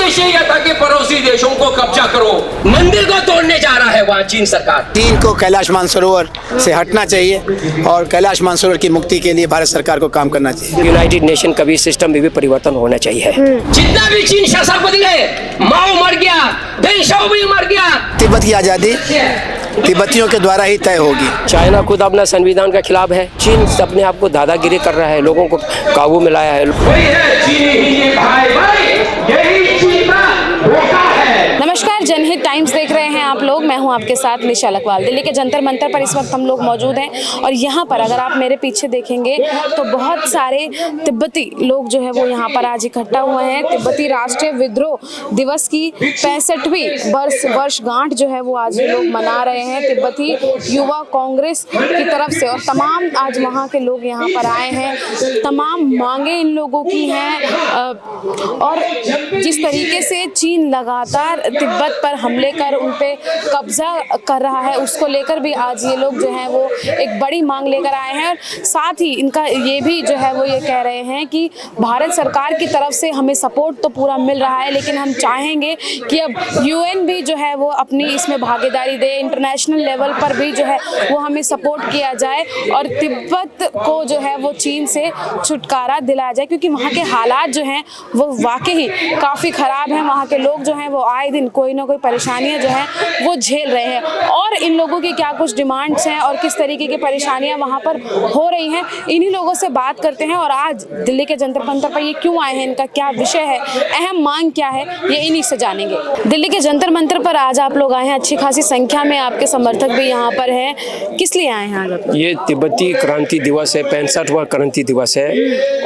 उद्देश्य यह था कि पड़ोसी देशों को कब्जा करो। मंदिर को तोड़ने जा रहा है वहाँ चीन सरकार। चीन को कैलाश मानसरोवर से हटना चाहिए और कैलाश मानसरोवर की मुक्ति के लिए भारत सरकार को काम करना चाहिए। यूनाइटेड नेशन का भी सिस्टम में भी परिवर्तन होना चाहिए। जितना भी चीन शासक है, माओ मर गया, दें शाओमी मर गया। तिब्बत की आज़ादी तिब्बतियों के द्वारा ही तय होगी। चाइना खुद अपना संविधान के खिलाफ है। चीन अपने आप को दादागिरी कर रहा है, लोगों को काबू में लाया है। वही है चीनी ही भाई भाई, यही चीन का धोखा है। नमस्कार, जनहित टाइम्स देख रहे हैं आप लोग। मैं हूं आपके साथ निशा लकवाल। दिल्ली के जंतर मंतर पर इस वक्त हम लोग मौजूद हैं और यहाँ पर अगर आप मेरे पीछे देखेंगे तो बहुत सारे तिब्बती लोग जो है वो यहाँ पर आज इकट्ठा हुए हैं। तिब्बती राष्ट्रीय विद्रोह दिवस की 65वीं वर्षगांठ जो है वो आज ये लोग मना रहे हैं तिब्बती युवा कांग्रेस की तरफ से। और तमाम आज वहाँ के लोग यहाँ पर आए हैं, तमाम मांगे इन लोगों की हैं। और जिस तरीके से चीन लगातार तिब्बत पर हमले कर उन पे कब्जा कर रहा है, उसको लेकर भी आज ये लोग जो हैं वो एक बड़ी मांग लेकर आए हैं। और साथ ही इनका ये भी जो है वो ये कह रहे हैं कि भारत सरकार की तरफ से हमें सपोर्ट तो पूरा मिल रहा है, लेकिन हम चाहेंगे कि अब यूएन भी जो है वो अपनी इसमें भागीदारी दे, इंटरनेशनल लेवल पर भी जो है वो हमें सपोर्ट किया जाए और तिब्बत को जो है वो चीन से छुटकारा दिलाया जाए, क्योंकि वहाँ के हालात जो हैं वो वाकई काफ़ी ख़राब हैं। वहाँ के लोग जो हैं वो आए दिन कोई ना कोई परेशानियाँ जो हैं वो झेल रहे हैं। और इन लोगों की क्या कुछ डिमांड्स हैं और किस तरीके की परेशानियाँ वहाँ पर हो रही हैं, इन्हीं लोगों से बात करते हैं। और आज दिल्ली के जंतर मंतर पर ये क्यों आए हैं, इनका क्या विषय है, अहम मांग क्या है, ये इन्हीं से जानेंगे। दिल्ली के जंतर मंतर पर आज आप लोग आए हैं, अच्छी खासी संख्या में आपके समर्थक भी यहाँ पर हैं। किस लिए आए हैं आज आप? ये तिब्बती क्रांति दिवस है, 65वां क्रांति दिवस है।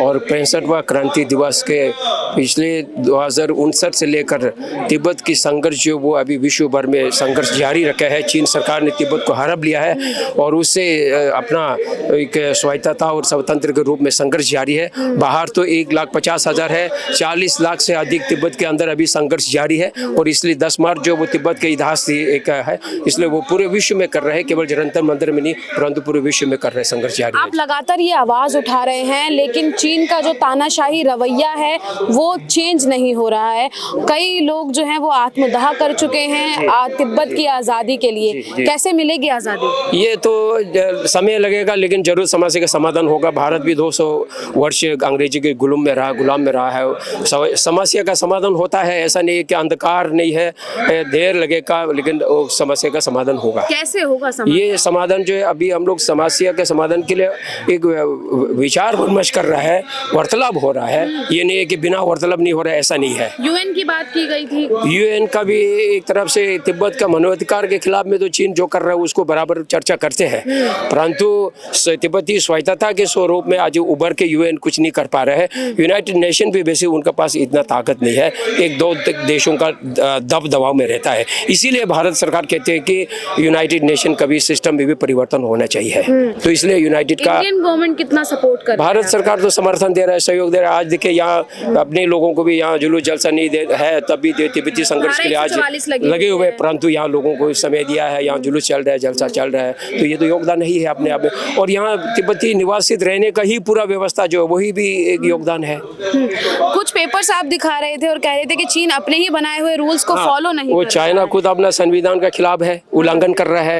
और 65वां क्रांति दिवस के पिछले 2059 से लेकर तिब्बत की संघर्ष जो वो अभी विश्व भर में संघर्ष जारी रखा है। चीन सरकार ने तिब्बत को हड़प लिया है और उससे अपना एक स्वायत्तता और स्वतंत्र के रूप में संघर्ष जारी है। बाहर तो 1,50,000 है, 40 लाख से अधिक तिब्बत के अंदर अभी संघर्ष जारी है। और इसलिए 10 मार्च जो वो तिब्बत के इतिहास एक है, इसलिए वो पूरे विश्व में कर रहे हैं, केवल जंतर मंदिर में नहीं परंतु पूरे विश्व में कर रहे हैं, संघर्ष जारी है। आप लगातार ये आवाज उठा रहे हैं, लेकिन चीन का जो तानाशाही रवैया है वो चेंज नहीं हो रहा है। कई लोग जो हैं वो आत्मदाह कर चुके हैं तिब्बत की आज़ादी के लिए। कैसे मिलेगी आज़ादी? ये तो समय लगेगा, लेकिन जरूर समस्या का समाधान होगा। भारत भी 200 वर्ष अंग्रेजी के गुलाम में रहा है। समस्या का समाधान होता है, ऐसा नहीं कि अंधकार नहीं है, देर लगेगा, लेकिन समस्या का समाधान होगा। कैसे होगा समाधान? ये समाधान जो है अभी हम लोग समस्या के समाधान के लिए एक विचार विमर्श कर रहा है, वार्तालाप हो रहा है। ये नहीं है कि बिना वार्तालाप नहीं हो रहा है, ऐसा नहीं है। यूएन की बात की गई थी। यूएन का भी एक तरफ से तिब्बत का मानवाधिकार के खिलाफ में तो चीन जो कर रहा है उसको बराबर चर्चा करते हैं, परंतु तिब्बती स्वायत्तता के स्वरूप में आज उभर के यूएन कुछ नहीं कर पा रहे हैं। यूनाइटेड नेशन भी वैसे उनके पास इतना ताकत नहीं है, एक दो देशों का दबाव में रहता है। इसीलिए भारत सरकार कहते हैं कि यूनाइटेड नेशन का भी सिस्टम में भी परिवर्तन होना चाहिए। तो इसलिए यूनाइटेड का इंडियन गवर्नमेंट कितना सपोर्ट कर रहा है? भारत सरकार तो समर्थन दे रहा है, सहयोग दे रहा है। आज देखिए यहाँ अपने लोगों को भी यहाँ जुलूस जलसा नहीं दे है, तब भी तिब्बती संघर्ष के लिए आज लगे हुए, परंतु यहाँ लोगों को समय दिया है, यहाँ जुलूस चल रहा है, जलसा चल रहा है, तो ये तो योगदान नहीं है अपने आप में। और यहाँ तिब्बती निवासित रहने का ही पूरा व्यवस्था जो वही भी एक योगदान है। कुछ पेपर्स आप दिखा रहे थे और कह रहे थे कि चीन अपने ही बनाए हुए रूल्स को फॉलो नहीं वो कर चाइना खुद अपना संविधान का खिलाफ है, उल्लंघन कर रहा है।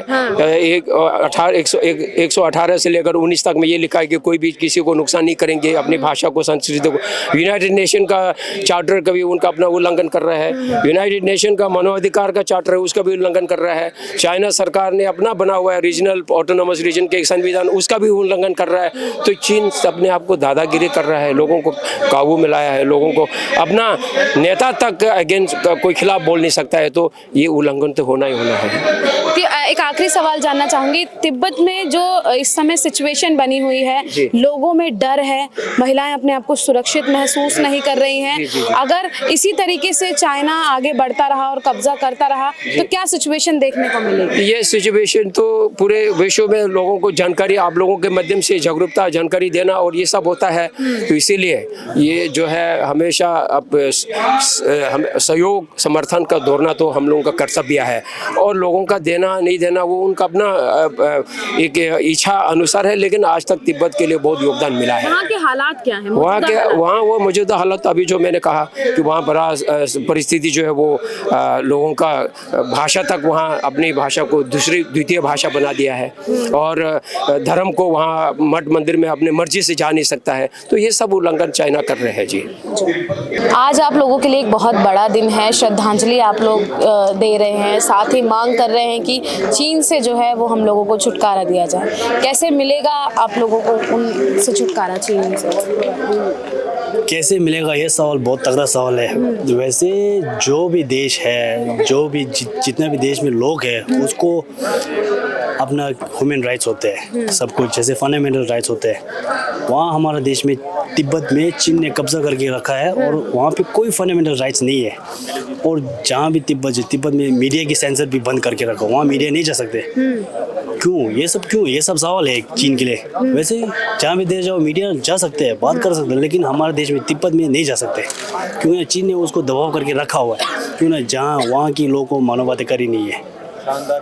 118 से लेकर 19 तक में ये लिखा है कि कोई भी किसी को नुकसान नहीं करेंगे, अपनी भाषा को, संस्कृति को। यूनाइटेड नेशन का चार्टर का भी उनका अपना उल्लंघन कर रहा है। यूनाइटेड नेशन का मानवाधिकार का चार्टर है, उसका भी उल्लंघन कर रहा है। चाइना सरकार ने अपना बना हुआ है रीजनल ऑटोनोमस रीजन के एक संविधान, उसका भी उल्लंघन कर रहा है। तो चीन अपने आप को दादागिरी कर रहा है, लोगों को काबू में लाया है, लोगों को अपना नेता तक अगेंस्ट कोई खिलाफ बोल नहीं सकता है, तो ये उल्लंघन तो होना ही होना है। एक आखिरी सवाल जानना चाहूंगी, तिब्बत में जो इस समय सिचुएशन बनी हुई है, लोगों में डर है, महिलाएं अपने आप को सुरक्षित महसूस नहीं कर रही हैं। अगर इसी तरीके से चाइना आगे बढ़ता रहा और कब्जा करता रहा तो क्या सिचुएशन देखने को मिलेगी? ये सिचुएशन तो पूरे विश्व में लोगों को जानकारी, आप लोगों के माध्यम से जागरूकता, जानकारी देना और ये सब होता है। तो इसीलिए ये जो है हमेशा सहयोग समर्थन का दौड़ना तो हम लोगों का कर्तव्य है, और लोगों का देना नहीं देना वो उनका अपना एक इच्छा अनुसार है, लेकिन आज तक तिब्बत के लिए बहुत योगदान मिला है। वहाँ के हालात क्या हैं? वहाँ वो मौजूदा हालत, अभी जो मैंने कहा कि वहाँ बड़ा परिस्थिति जो है वो लोगों का भाषा तक वहाँ अपनी भाषा को द्वितीय भाषा बना दिया है, और धर्म को वहाँ मठ मंदिर में अपने मर्जी से जा नहीं सकता है। तो ये सब उल्लंघन चाइना कर रहे हैं जी। आज आप लोगों के लिए एक बहुत बड़ा दिन है, श्रद्धांजलि आप लोग दे रहे हैं, साथ ही मांग कर रहे हैं कि चीन से जो है वो हम लोगों को छुटकारा दिया जाए। कैसे मिलेगा आप लोगों को उनसे छुटकारा, चीन से कैसे मिलेगा? ये सवाल बहुत तगड़ा सवाल है। वैसे जो भी देश है, जो भी जितने भी देश में लोग हैं, उसको अपना ह्यूमन राइट्स होते हैं, सब कुछ जैसे फंडामेंटल राइट्स होते हैं। वहाँ हमारा देश में तिब्बत में चीन ने कब्जा करके रखा है और वहाँ पे कोई फंडामेंटल राइट्स नहीं है। और जहाँ भी तिब्बत में मीडिया की सेंसर भी बंद करके रखा, वहाँ मीडिया नहीं जा सकते। क्यों ये सब सवाल है चीन के लिए। वैसे जहाँ भी देश जाओ मीडिया जा सकते हैं, बात कर सकते हैं, लेकिन हमारे देश में तिब्बत में नहीं जा सकते, क्योंकि चीन ने उसको दबाव करके रखा हुआ है। क्यों ना, जहाँ वहाँ की लोगों को मानवाधिकार ही नहीं है,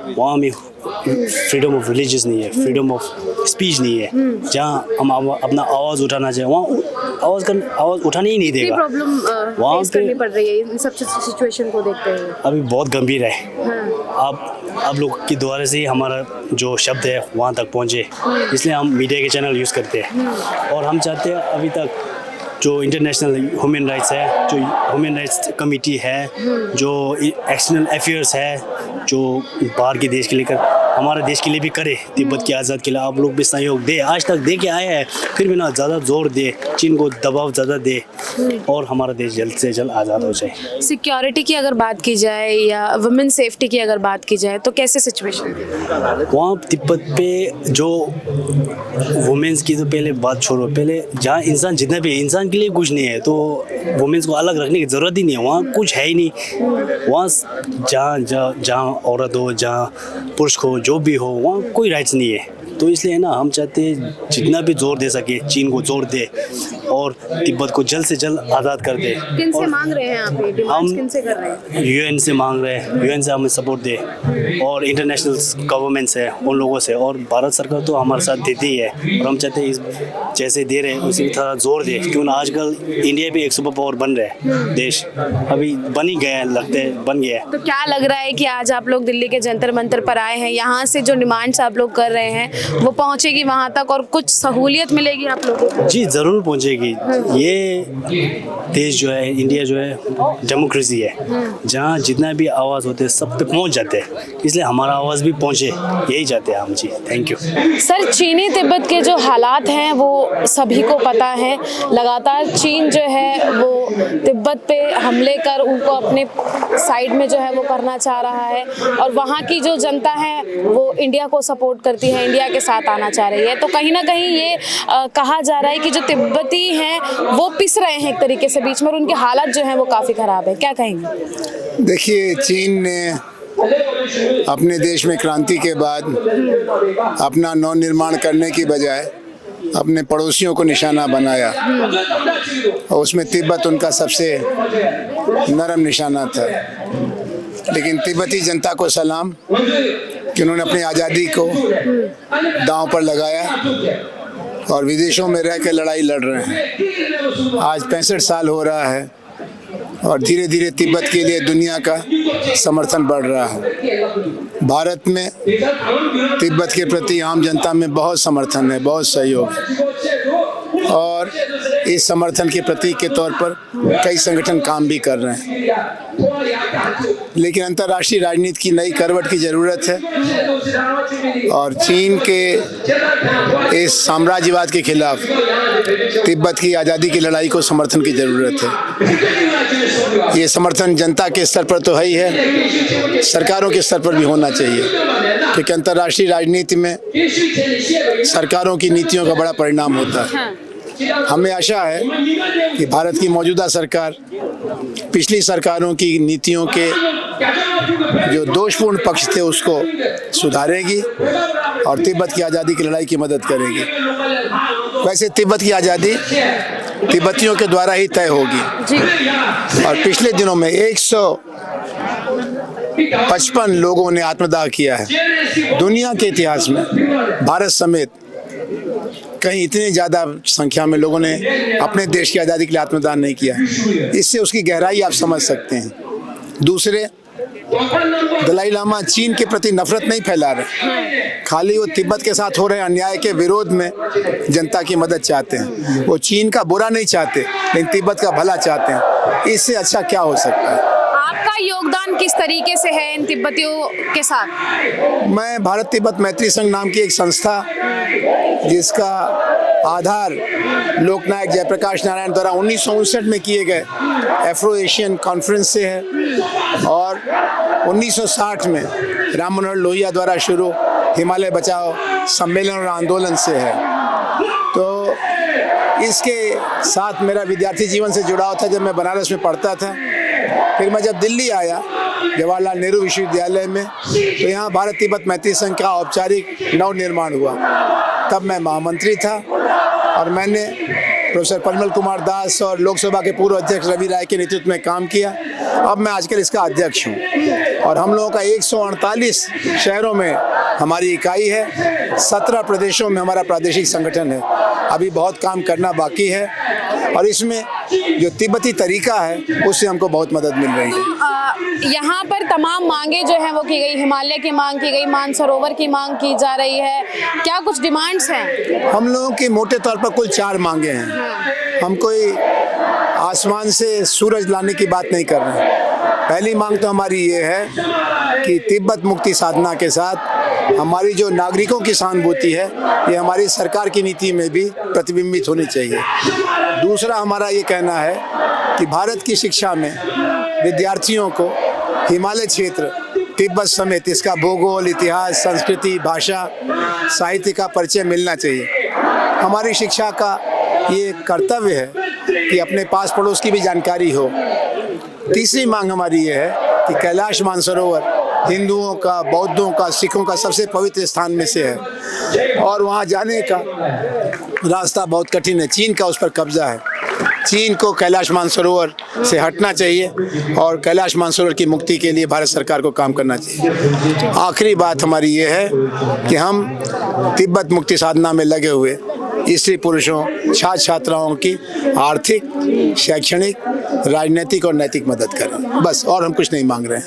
वहाँ में फ्रीडम ऑफ रिलीजियस नहीं है, फ्रीडम ऑफ स्पीच नहीं है। जहाँ हम अपना आवाज़ उठाना चाहें, वहाँ आवाज़ उठाने ही नहीं देगा। प्रॉब्लम फेस करनी पड़ रही है इन सब सिचुएशन को देखते हुए। अभी बहुत गंभीर है। आप लोग के द्वारा से ही हमारा जो शब्द है वहाँ तक पहुँचे, इसलिए हम मीडिया के चैनल यूज़ करते हैं। और हम चाहते हैं अभी तक जो इंटरनेशनल ह्यूमन राइट्स है, जो ह्यूमन राइट्स कमेटी है, जो एक्सटर्नल अफेयर्स है, जो बाहर के देश के लिए हमारे देश के लिए भी करे, तिब्बत की आज़ाद के लिए आप लोग भी सहयोग दे। आज तक दे के आए हैं, फिर भी ना ज़्यादा जोर दे, चीन को दबाव ज़्यादा दे और हमारा देश जल्द से जल्द आज़ाद हो जाए। सिक्योरिटी की अगर बात की जाए या वुमेन सेफ्टी की अगर बात की जाए तो कैसे सिचुएशन है वहाँ तिब्बत पे? जो वुमेन्स की तो पहले बात छोड़ो, पहले जहाँ इंसान जितना भी इंसान के लिए कुछ नहीं है, तो वुमेन्स को अलग रखने की ज़रूरत ही नहीं है। वहाँ कुछ है ही नहीं। वहाँ जहाँ औरत हो, जहाँ पुरुष हो, जो भी हो, वहाँ कोई राइट्स नहीं है। तो इसलिए ना हम चाहते हैं जितना भी जोर दे सके चीन को जोर दे और तिब्बत को जल्द से जल्द आज़ाद कर दे। किन से मांग रहे हैं आप ये डिमांड्स, किन से कर रहे हैं? यूएन से मांग रहे हैं, यूएन से हमें सपोर्ट दे, और इंटरनेशनल गवर्नमेंट्स है उन लोगों से, और भारत सरकार तो हमारे साथ देती ही है। और हम चाहते हैं इस जैसे दे रहे हैं उसी तरह जोर दे, क्यों ना आजकल इंडिया भी एक सुपर पावर बन रहा है देश, अभी बन ही गया है, लगता है बन गया है। तो क्या लग रहा है कि आज आप लोग दिल्ली के जंतर मंतर पर आए हैं, यहाँ से जो डिमांड्स आप लोग कर रहे हैं वो पहुँचेगी वहाँ तक और कुछ सहूलियत मिलेगी आप लोगों को? जी ज़रूर पहुँचेगी। ये देश जो है, इंडिया जो है, डेमोक्रेसी है, जहाँ जितना भी आवाज़ होते हैं सब पे पहुँच जाते हैं, इसलिए हमारा आवाज़ भी पहुँचे, यही चाहते हैं हम जी। Thank you sir. चीनी तिब्बत के जो हालात हैं वो सभी को पता है। लगातार चीन जो है वो तिब्बत पे हमले कर उनको अपने साइड में जो है वो करना चाह रहा है, और वहाँ की जो जनता है वो इंडिया को सपोर्ट करती है, इंडिया के साथ आना चाह रही है। तो कहीं ना कहीं ये कहा जा रहा है कि जो तिब्बती हैं वो पिस रहे हैं एक तरीके से बीच में, और उनके हालात जो हैं वो काफ़ी ख़राब है। क्या कहेंगे? देखिए, चीन ने अपने देश में क्रांति के बाद अपना नवनिर्माण करने की बजाय अपने पड़ोसियों को निशाना बनाया, और उसमें तिब्बत उनका सबसे नरम निशाना था। लेकिन तिब्बती जनता को सलाम कि उन्होंने अपनी आज़ादी को दांव पर लगाया और विदेशों में रह के लड़ाई लड़ रहे हैं। आज 65 साल हो रहा है और धीरे धीरे तिब्बत के लिए दुनिया का समर्थन बढ़ रहा है। भारत में तिब्बत के प्रति आम जनता में बहुत समर्थन है, बहुत सहयोग है, और इस समर्थन के प्रतीक के तौर पर कई संगठन काम भी कर रहे हैं। लेकिन अंतर्राष्ट्रीय राजनीति की नई करवट की ज़रूरत है, और चीन के इस साम्राज्यवाद के खिलाफ तिब्बत की आज़ादी की लड़ाई को समर्थन की ज़रूरत है। ये समर्थन जनता के स्तर पर तो है ही है, सरकारों के स्तर पर भी होना चाहिए, क्योंकि अंतर्राष्ट्रीय राजनीति में सरकारों की नीतियों का बड़ा परिणाम होता है। हमें आशा है कि भारत की मौजूदा सरकार पिछली सरकारों की नीतियों के जो दोषपूर्ण पक्ष थे उसको सुधारेगी और तिब्बत की आज़ादी की लड़ाई की मदद करेगी। वैसे तिब्बत की आज़ादी तिब्बतियों के द्वारा ही तय होगी, और पिछले दिनों में 155 लोगों ने आत्मदाह किया है। दुनिया के इतिहास में भारत समेत कहीं इतनी ज़्यादा संख्या में लोगों ने अपने देश की आज़ादी के लिए आत्मदान नहीं किया। इससे उसकी गहराई आप समझ सकते हैं। दूसरे, दलाई लामा चीन के प्रति नफरत नहीं फैला रहे, खाली वो तिब्बत के साथ हो रहे अन्याय के विरोध में जनता की मदद चाहते हैं। वो चीन का बुरा नहीं चाहते, लेकिन तिब्बत का भला चाहते हैं। इससे अच्छा क्या हो सकता है? आपका योगदान किस तरीके से है इन तिब्बतियों के साथ? मैं भारत तिब्बत मैत्री संघ नाम की एक संस्था, जिसका आधार लोकनायक जयप्रकाश नारायण द्वारा 1959 में किए गए एफ्रो एशियन कॉन्फ्रेंस से है, और 1960 में राम मनोहर लोहिया द्वारा शुरू हिमालय बचाओ सम्मेलन और आंदोलन से है। तो इसके साथ मेरा विद्यार्थी जीवन से जुड़ाव था जब मैं बनारस में पढ़ता था। फिर मैं जब दिल्ली आया जवाहरलाल नेहरू विश्वविद्यालय में, तो यहाँ भारत तिब्बत मैत्री संघ का औपचारिक नवनिर्माण हुआ। तब मैं महामंत्री था और मैंने प्रोफेसर परिमल कुमार दास और लोकसभा के पूर्व अध्यक्ष रवि राय के नेतृत्व में काम किया। अब मैं आजकल इसका अध्यक्ष हूँ और हम लोगों का 148 शहरों में हमारी इकाई है, 17 प्रदेशों में हमारा प्रादेशिक संगठन है। अभी बहुत काम करना बाकी है और इसमें जो तिब्बती तरीका है उससे हमको बहुत मदद मिल रही है। यहाँ पर तमाम मांगे जो हैं वो की गई, हिमालय की मांग की गई, मानसरोवर की मांग की जा रही है, क्या कुछ डिमांड्स हैं? हम लोगों की मोटे तौर पर कुल 4 मांगे हैं। हम कोई आसमान से सूरज लाने की बात नहीं कर रहे हैं। पहली मांग तो हमारी ये है कि तिब्बत मुक्ति साधना के साथ हमारी जो नागरिकों की सहानुभूति है ये हमारी सरकार की नीति में भी प्रतिबिंबित होनी चाहिए। दूसरा हमारा ये कहना है कि भारत की शिक्षा में विद्यार्थियों को हिमालय क्षेत्र तिब्बत समेत इसका भूगोल, इतिहास, संस्कृति, भाषा, साहित्य का परिचय मिलना चाहिए। हमारी शिक्षा का ये कर्तव्य है कि अपने पास पड़ोस की भी जानकारी हो। तीसरी मांग हमारी ये है कि कैलाश मानसरोवर हिंदुओं का, बौद्धों का, सिखों का सबसे पवित्र स्थान में से है और वहाँ जाने का रास्ता बहुत कठिन है। चीन का उस पर कब्जा है। चीन को कैलाश मानसरोवर से हटना चाहिए और कैलाश मानसरोवर की मुक्ति के लिए भारत सरकार को काम करना चाहिए। आखिरी बात हमारी ये है कि हम तिब्बत मुक्ति साधना में लगे हुए स्त्री पुरुषों, छात्र छात्राओं की आर्थिक, शैक्षणिक, राजनीतिक और नैतिक मदद करें, बस। और हम कुछ नहीं मांग रहे हैं।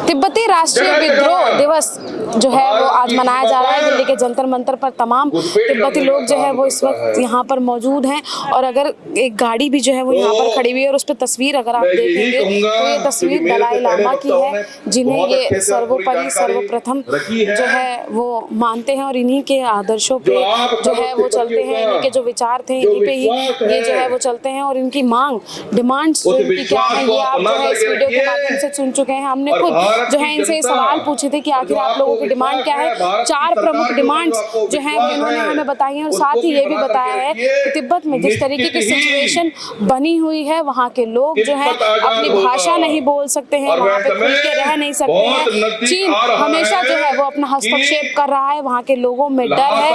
तिब्बती राष्ट्रीय विद्रोह दिवस जो है वो आज मनाया जा रहा है दिल्ली के जंतर मंतर पर। तमाम तिब्बती लोग जो है वो इस वक्त यहाँ पर मौजूद हैं और अगर एक गाड़ी भी जो है वो यहाँ पर खड़ी हुई है और उस पर तस्वीर अगर आप देखेंगे तो ये तस्वीर दलाई लामा की है, जिन्हें ये सर्वोपरि सर्वप्रथम जो है वो मानते हैं और इन्हीं के आदर्शों पे जो है वो चलते हैं। इन्हीं के जो विचार थे इन्हीं पे ही ये जो है वो चलते हैं और इनकी मांग, डिमांड्स इनकी क्या है ये आप जो है इस वीडियो के माध्यम से सुन चुके हैं। हमने खुद जो है इनसे सवाल पूछे थे कि आखिर आप लोगों की डिमांड क्या है। 4 प्रमुख डिमांड्स जो हैं इन्होंने हमें बताई हैं और साथ ही ये भी बताया है कि तिब्बत में जिस तरीके की सिचुएशन बनी हुई है, वहाँ के लोग जो हैं अपनी भाषा नहीं बोल सकते हैं, वहाँ पे खुल के रह नहीं सकते हैं। चीन हमेशा जो है वो अपना हस्तक्षेप कर रहा है, वहाँ के लोगों में डर है,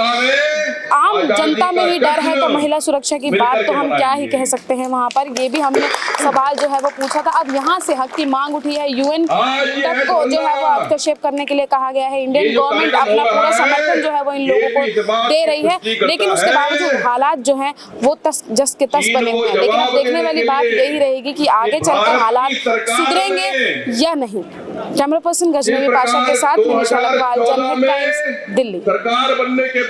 आम जनता में ही डर है, तो महिला सुरक्षा की बात तो हम क्या ही कह सकते हैं वहाँ पर। ये भी हमने सवाल जो है वो पूछा था। अब यहाँ से हक की मांग उठी है, यूएन तक को जो है वो हस्तक्षेप करने के लिए कहा गया है। इंडियन गवर्नमेंट अपना पूरा समर्थन जो है वो इन लोगों को दे रही है, लेकिन उसके बावजूद हालात जो हैं वो जस के तस बने हुए हैं। लेकिन अब देखने वाली बात यही रहेगी कि आगे चलकर हालात सुधरेंगे या नहीं। कैमरा पर्सन गजनवी पाशा के साथ निशा लखवाल, जनहित टाइम्स, दिल्ली।